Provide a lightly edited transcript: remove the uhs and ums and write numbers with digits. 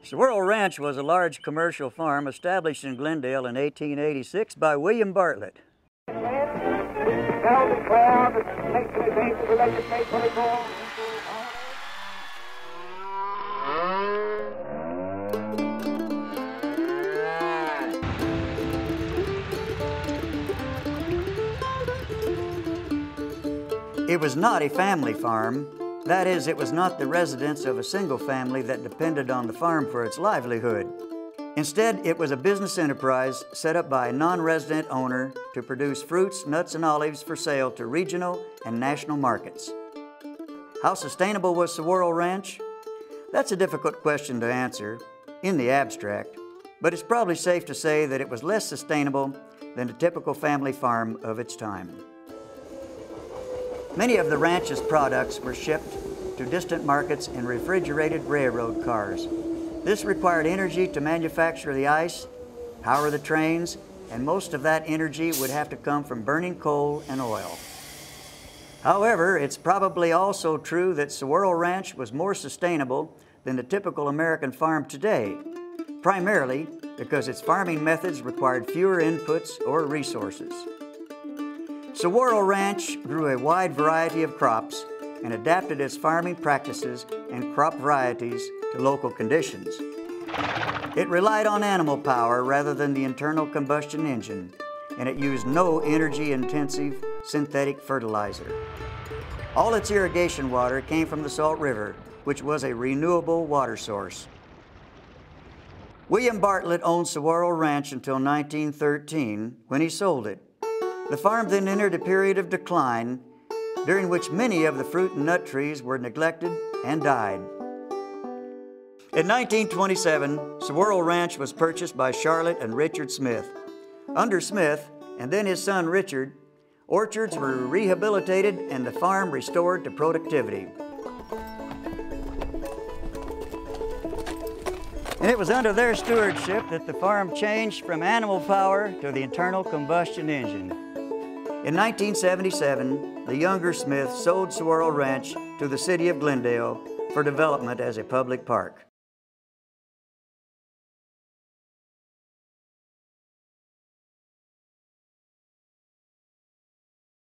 Sahuaro Ranch was a large commercial farm established in Glendale in 1886 by William Bartlett. It was not a family farm. That is, it was not the residence of a single family that depended on the farm for its livelihood. Instead, it was a business enterprise set up by a non-resident owner to produce fruits, nuts, and olives for sale to regional and national markets. How sustainable was Sahuaro Ranch? That's a difficult question to answer in the abstract, but it's probably safe to say that it was less sustainable than a typical family farm of its time. Many of the ranch's products were shipped to distant markets in refrigerated railroad cars. This required energy to manufacture the ice, power the trains, and most of that energy would have to come from burning coal and oil. However, it's probably also true that Sahuaro Ranch was more sustainable than the typical American farm today, primarily because its farming methods required fewer inputs or resources. Sahuaro Ranch grew a wide variety of crops and adapted its farming practices and crop varieties to local conditions. It relied on animal power rather than the internal combustion engine, and it used no energy-intensive synthetic fertilizer. All its irrigation water came from the Salt River, which was a renewable water source. William Bartlett owned Sahuaro Ranch until 1913, when he sold it. The farm then entered a period of decline, during which many of the fruit and nut trees were neglected and died. In 1927, Sahuaro Ranch was purchased by Charlotte and Richard Smith. Under Smith, and then his son Richard, orchards were rehabilitated and the farm restored to productivity. And it was under their stewardship that the farm changed from animal power to the internal combustion engine. In 1977, the younger Smith sold Sahuaro Ranch to the city of Glendale for development as a public park.